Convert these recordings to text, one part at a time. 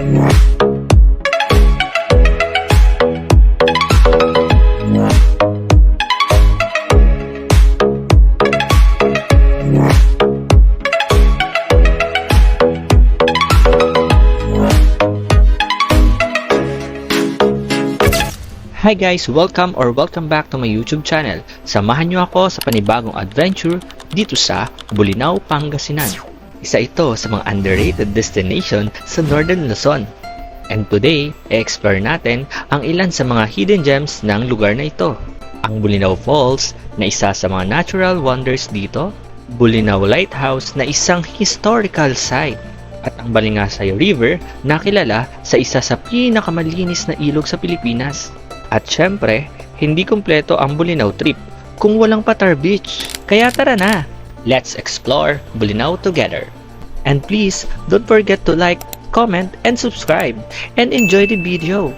Hi guys! Welcome back to my YouTube channel. Samahan niyo ako sa panibagong adventure dito sa Bolinao, Pangasinan. Isa ito sa mga underrated destination sa Northern Luzon. And today, i-explore natin ang ilan sa mga hidden gems ng lugar na ito. Ang Bolinao Falls na isa sa mga natural wonders dito, Bolinao Lighthouse na isang historical site, at ang Balingasay River na kilala sa isa sa pinakamalinis na ilog sa Pilipinas. At syempre, hindi kumpleto ang Bolinao trip kung walang Patar Beach. Kaya tara na! Let's explore Bolinao together! And please, don't forget to like, comment, and subscribe, and enjoy the video!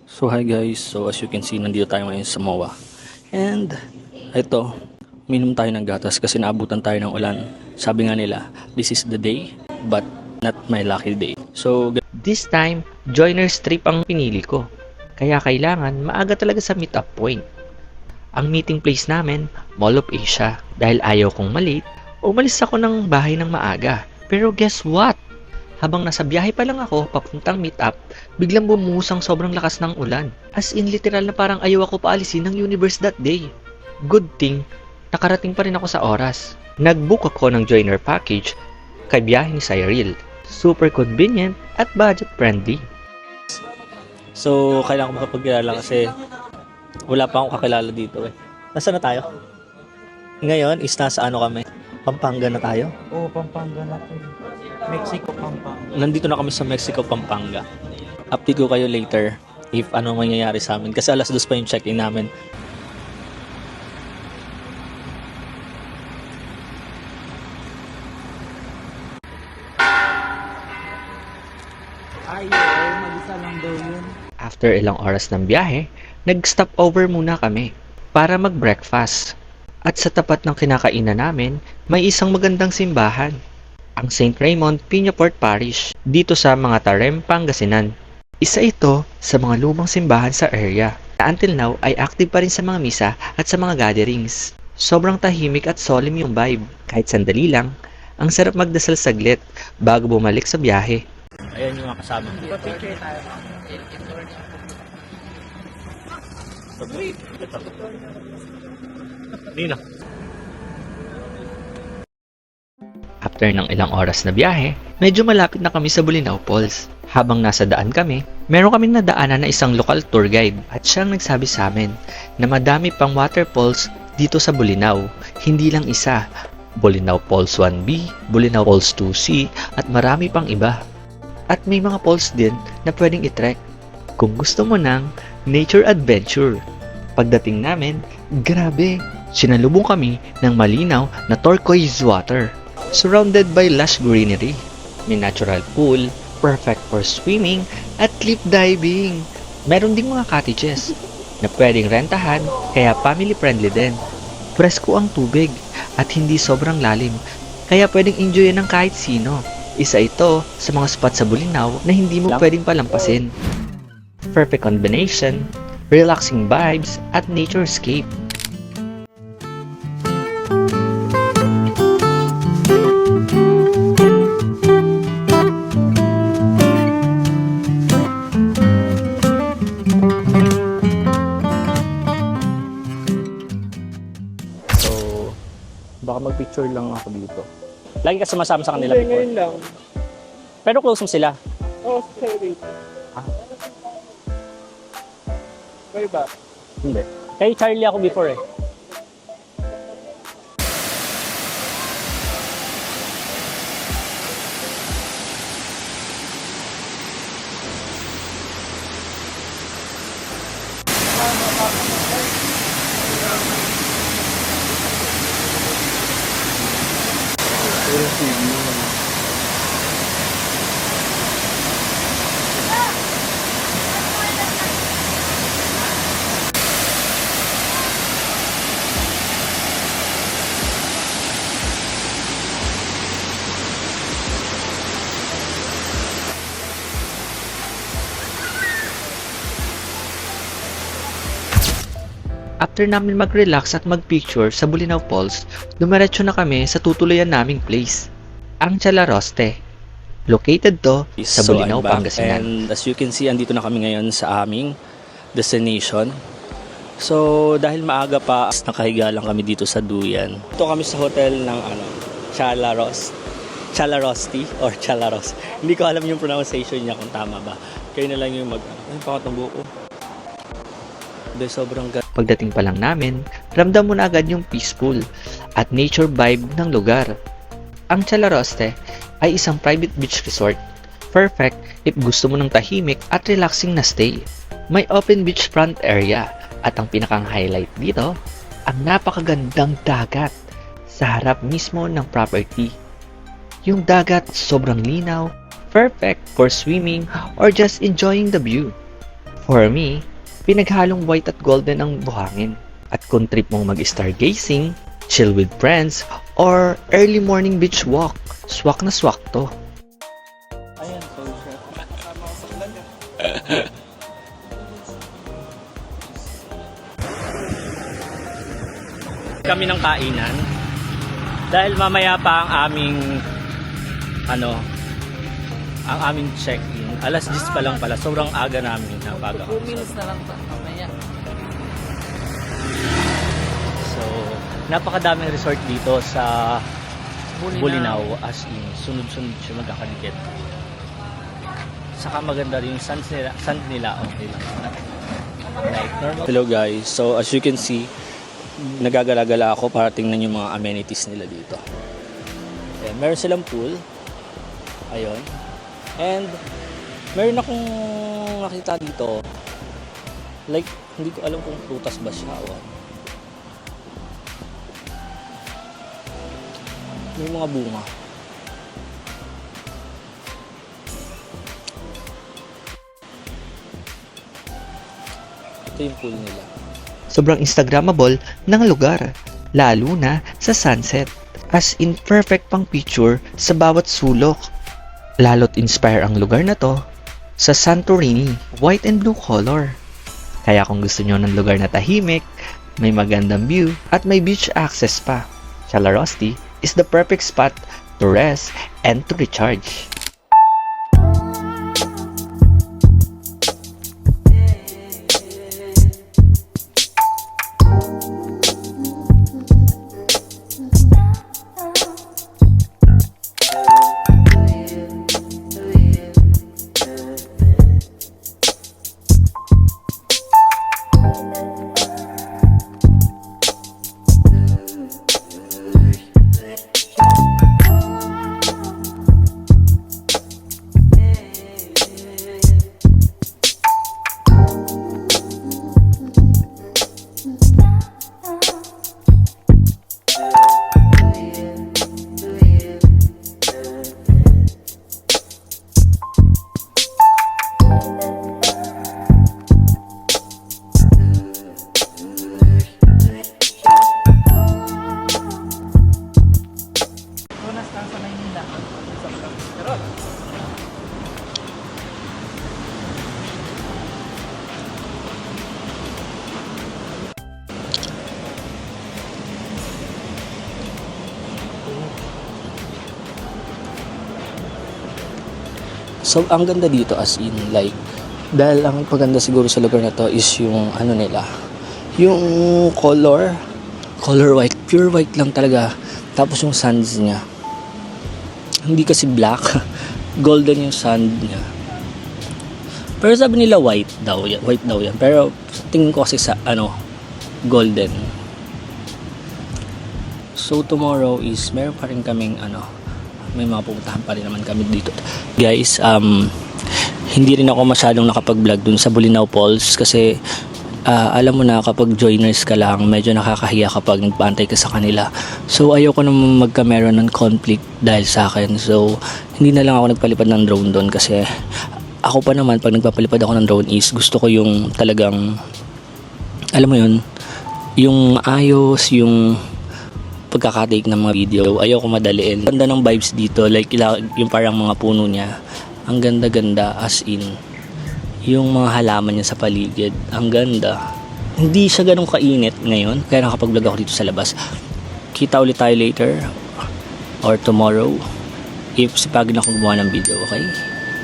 So hi guys, so as you can see, nandito tayo ngayon sa MOA. And ito, minom tayo ng gatas kasi naabutan tayo ng ulan. Sabi nga nila, this is the day, but not my lucky day. So, this time, joiner's trip ang pinili ko. Kaya kailangan maaga talaga sa meet-up point. Ang meeting place namin, Mall of Asia. Dahil ayaw kong malate, umalis ako ng bahay ng maaga. Pero guess what? Habang nasa biyahe pa lang ako papuntang meet-up, biglang bumusang sobrang lakas ng ulan. As in literal na parang ayaw ako paalisin ng universe that day. Good thing, nakarating pa rin ako sa oras. Nag-book ako ng joiner package kay biyahe ni Cyril. Super convenient at budget friendly. so kailangan ko makapagkilala kasi wala pa akong kakilala dito eh. Nasaan na tayo? Ngayon is nasa ano kami? Pampanga na tayo? Oo, Pampanga natin. Mexico, Pampanga. Nandito na kami sa Mexico, Pampanga. Update ko kayo later if ano mangyayari sa amin. Kasi alas 2 pa yung check-in namin. Ay, oo, mag-isa lang daw yun. After ilang oras ng biyahe, nag-stop over muna kami para mag-breakfast. At sa tapat ng kinakainan namin, may isang magandang simbahan, ang St. Raymond Peñafort Parish, dito sa mga Tarem, Pangasinan. Isa ito sa mga lumang simbahan sa area, na until now ay active pa rin sa mga misa at sa mga gatherings. Sobrang tahimik at solemn yung vibe, kahit sandali lang, ang sarap magdasal saglit bago bumalik sa biyahe. Ayan yung mga kasama. Picture tayo. Nina. After ng ilang oras na biyahe, medyo malapit na kami sa Bolinao Falls. Habang nasa daan kami, meron kaming nadaanan na isang local tour guide at siyang nagsabi sa amin na madami pang waterfalls dito sa Bolinao. Hindi lang isa, Bolinao Falls 1B, Bolinao Falls 2C at marami pang iba. At may mga falls din na pwedeng i-trek kung gusto mo ng nature adventure. Pagdating namin, grabe, sinalubong kami ng malinaw na turquoise water. Surrounded by lush greenery, may natural pool, perfect for swimming at cliff diving. Meron ding mga cottages na pwedeng rentahan, kaya family friendly din. Presko ang tubig at hindi sobrang lalim, kaya pwedeng enjoyin ng kahit sino. Isa ito sa mga spot sa Bolinao na hindi mo pwedeng palampasin. Perfect combination, relaxing vibes at naturescape. Baka mag-picture lang ako dito. Lagi ka sumasama sa kanila before. Ngayon lang. Pero close mo sila. Oo, sorry. Kayo ba? Hindi. Kay Charlie ako before eh. After namin mag-relax at mag-picture sa Bulinaw Falls, dumiretso na kami sa tutuluyan naming place, ang Chalaroste. Located to sa So, Bulinaw, I'm back. Pangasinan. And as you can see, andito na kami ngayon sa aming destination. So, dahil maaga pa, nakahiga lang kami dito sa Duyan. Ito kami sa hotel ng Chalarosti or Chalaros. Hindi ko alam yung pronunciation niya kung tama ba. Kayo na lang yung ay, pakot ng buko. Dahil sobrang ganda. Pagdating pa lang namin, ramdam mo na agad yung peaceful at nature vibe ng lugar. Ang Chalaroste ay isang private beach resort. Perfect if gusto mo ng tahimik at relaxing na stay. May open beachfront area at ang pinakang highlight dito, ang napakagandang dagat sa harap mismo ng property. Yung dagat sobrang linaw, perfect for swimming or just enjoying the view. For me, pinaghalong white at golden ang buhangin. At kung trip mong mag-stargazing, chill with friends, or early morning beach walk, swak na swak to. Ayan, so chef. Kasama ko sa ulan yan. Kami ng kainan. Dahil mamaya pa ang aming check-in. Alas 10 pa lang pala. Sobrang aga namin na baga. 2 minutes na lang mamaya. So, napakadaming resort dito sa Bulinaw, as in, sunod-sunod siya magkakadikit. Saka maganda rin yung sand nila, okay lang. Like normal. Hello guys, so as you can see, nagagala-gala ako para tingnan yung mga amenities nila dito. Ayan, meron silang pool. Ayun. And, meron akong nakita dito. Like, hindi ko alam kung prutas ba siya. May mga bunga. Ito yung pool nila. Sobrang Instagrammable ng lugar, lalo na sa sunset. As in perfect pang picture sa bawat sulok. Lalo't inspire ang lugar na to sa Santorini, white and blue color. Kaya kung gusto nyo ng lugar na tahimik, may magandang view at may beach access pa, Chalarosti is the perfect spot to rest and to recharge. Tunas lang sa Maynila. Pero, So, ang ganda dito as in, like, dahil ang paganda siguro sa lugar na to is yung, yung color white, pure white lang talaga. Tapos yung sands niya, hindi kasi black, golden yung sand niya. Pero sabi nila white daw yan. Pero tingin ko kasi sa, golden. So, tomorrow is, meron pa rin kaming, may mga pupuntahan pa rin naman kami dito. Guys, hindi rin ako masyadong nakapag-vlog dun sa Bulinaw Falls kasi alam mo na kapag joiners ka lang, medyo nakakahiya kapag nagpaantay ka sa kanila. So, ayoko naman magkameron ng conflict dahil sa akin. So, hindi na lang ako nagpalipad ng drone doon kasi ako pa naman, pag nagpapalipad ako ng drone is gusto ko yung talagang, alam mo yun, yung ayos, yung pagkakatake ng mga video. Ayoko madaliin. Ganda ng vibes dito, like yung parang mga puno niya, ang ganda-ganda, as in yung mga halaman niya sa paligid, ang ganda. hindi siya ganun kainit ngayon. Kaya nakapag-vlog ako dito sa labas. Kita ulit tayo later or tomorrow if sipagin ako gumawa ng video, okay?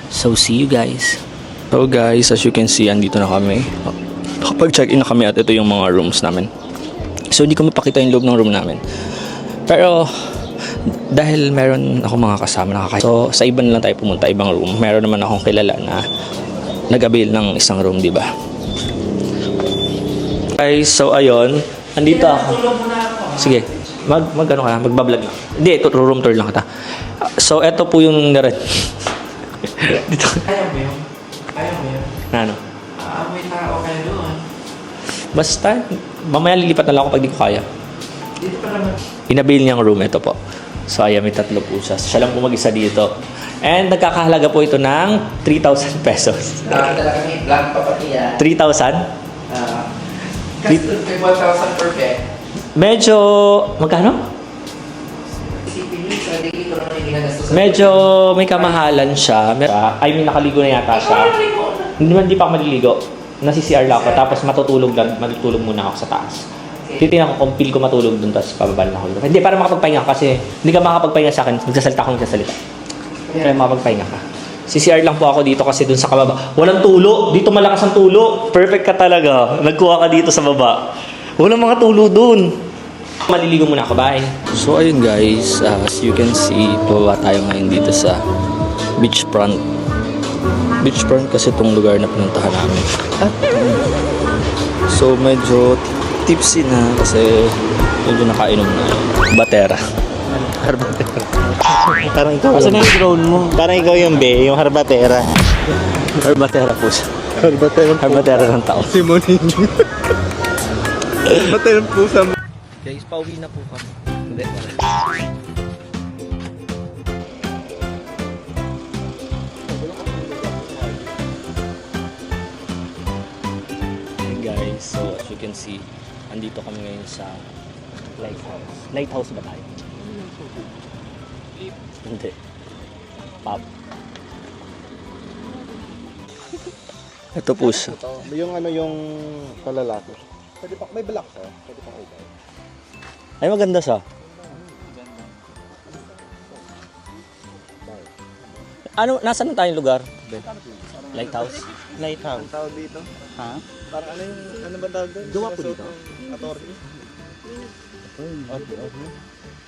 So, see you guys. So guys, as you can see, andito na kami. Nakapag-check-in na kami at ito yung mga rooms namin. So, hindi ko mapakita yung loob ng room namin. Pero, dahil meron ako mga kasama so, sa iba na lang tayo pumunta, ibang room. Meron naman akong kilala na nag-avail ng isang room, di ba? Guys, so ayun, andito ako. Sige, mag-ano ka, magbablog lang. Hindi, ito, room tour lang kita. So, eto po yung nire. Dito. Ayaw mo yun? Ayaw mo yun? Ano? May tao kayo doon. Basta, mamaya lilipat na lang ako pag di ko kaya. Dito pa naman. Inabil niyang room, ito po. So, ayan, may 3 po siya. Siya lang po mag-isa dito. And nagkakahalaga po ito ng 3,000 pesos. Nakakadala kami, vlog pa pati yan. 3,000? Kasi 1,000 per bed. Medyo, magkano? Isipin nyo, sa dito naman hindi nagastos. Medyo may kamahalan siya. I mean, nakaligo na yata siya. Hindi pa ako maliligo. Nasi-CR lang ako. Tapos matutulog muna ako sa taas. Titingnan ko kung feel ko matulog dun, tapos pababa na ako. Hindi, para makapagpahinga ka kasi hindi ka makakapagpahinga sa akin. Magsasalita akong magsasalita. Kaya makapagpahinga ka. CCR lang po ako dito kasi dun sa kababa. Walang tulo. Dito malakas ang tulo. Perfect ka talaga. Nagkuha ka dito sa baba. Walang mga tulo dun. Maliligo muna ako. Bye. So ayun guys, as you can see, pababa tayo ngayon dito sa beachfront. Beachfront kasi itong lugar na pinuntahan namin. So medyo tipsy na kasi medyo nakainom na. Batera. Parang ikaw. Asan na yung drone mo? Parang ikaw yung be, yung harbatera. Harbatera po siya. Harbatera ng tao. Simonin. Harbatera po sa... Guys, pauwi na po kami. Hindi. Hey guys, so as you can see, andito kami ngayon sa lighthouse. Lighthouse ba tayo? Hindi. Pub. Ito po siya. Yung ano yung palalaki. Pwede pa, may black ka. Pwede pang ubay. Ay, maganda siya. Ano, nasaan na tayong lugar? Lighthouse? Lighthouse. Ang tawag dito? Ha? Parang ano yung, ano ba tawag doon? Gawa po dito? Attorney.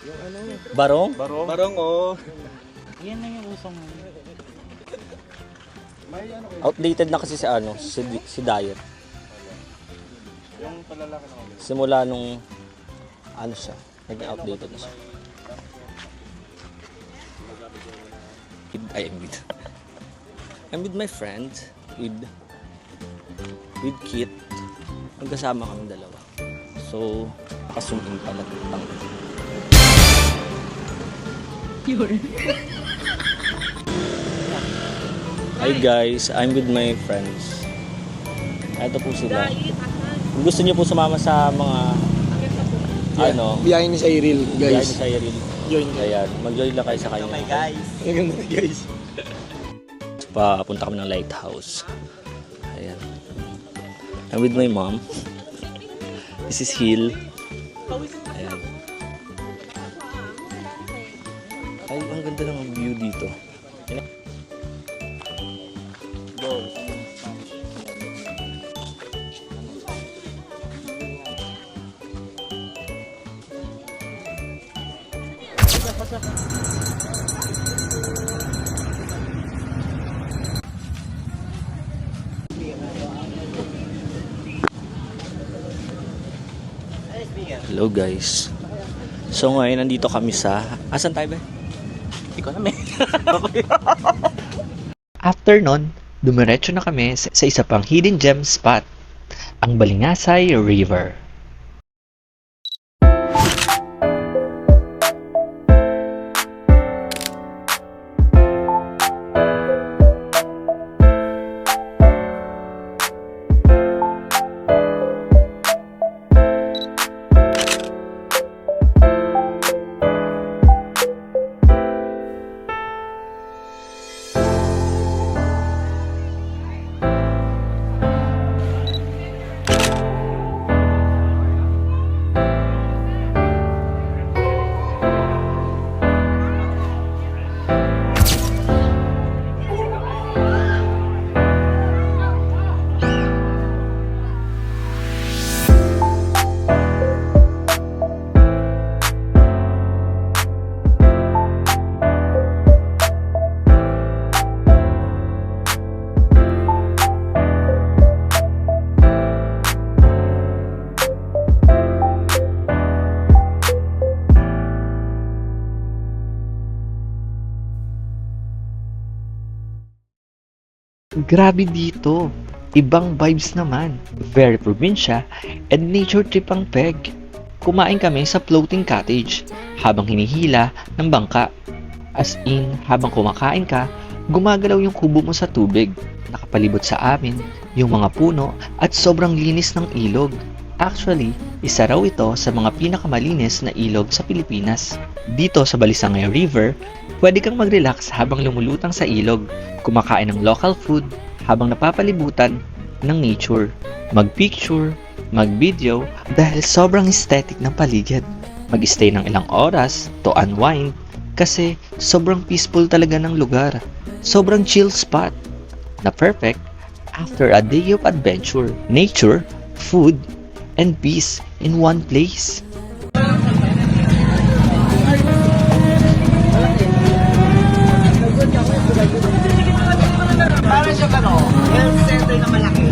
Yung ano? Barong? Barong oh. Yan na yung usong. May ano kayo? Outdated na kasi si Diet. Yung palalaki na ulit. Simula nung ano siya, naging outdated na siya. I'm with my friend, with Kit. Magkasama kami dalawa. So, nakasum in pala tutang. Hi guys, I'm with my friends. Ito po sila. Kung gusto niyo po sumama sa mga ano, Biyahe ni Cyril, biyahe guys. ni Cyril. Join Ayan, mag-join lang kayo sa kanya. Ang ganda na guys. Papunta kami ng lighthouse. Ayan. I'm with my mom. This is Hill. Ayan. Ay, ang ganda ng view dito. Hello guys. So ngayon nandito kami sa... Asan tayo ba? Hindi ko alam eh. After nun, dumiretso na kami sa isa pang hidden gem spot, ang Balingasay River. Grabe dito. Ibang vibes naman. Very probinsya and nature trip ang peg. Kumain kami sa floating cottage habang hinihila ng bangka. As in, habang kumakain ka, gumagalaw yung kubo mo sa tubig. Nakapalibot sa amin yung mga puno at sobrang linis ng ilog. Actually, isa raw ito sa mga pinakamalinis na ilog sa Pilipinas. Dito sa Balisangay River, pwede kang mag-relax habang lumulutang sa ilog, kumakain ng local food habang napapalibutan ng nature, mag-picture, mag-video dahil sobrang aesthetic ng paligid. Mag-stay ng ilang oras to unwind kasi sobrang peaceful talaga ng lugar. Sobrang chill spot na perfect after a day of adventure, nature, food, and peace in one place. Para siya health center na malaki.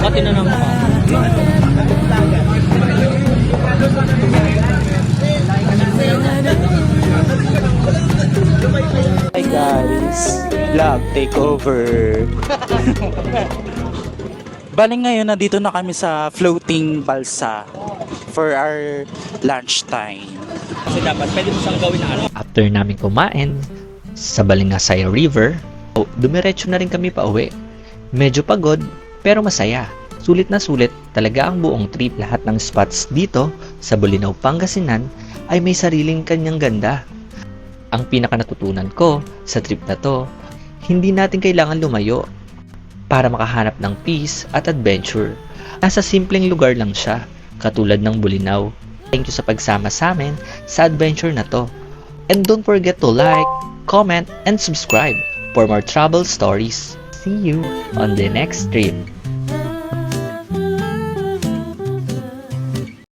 Pati na naman. Hi guys, vlog takeover. Bali ngayon nandito na kami sa floating balsa for our lunch time. Kasi dapat pwede mo siyang gawin na ano. After namin kumain sa Balingasay River, dumiretso na rin kami pa uwi. Medyo pagod pero masaya. Sulit na sulit talaga ang buong trip. Lahat ng spots dito sa Bolinao, Pangasinan ay may sariling kanyang ganda. Ang pinaka natutunan ko sa trip na to, hindi natin kailangan lumayo para makahanap ng peace at adventure. Nasa simpleng lugar lang siya, katulad ng Bolinao. Thank you sa pagsama sa amin sa adventure na to. And don't forget to like, comment, and subscribe for more travel stories. See you on the next trip.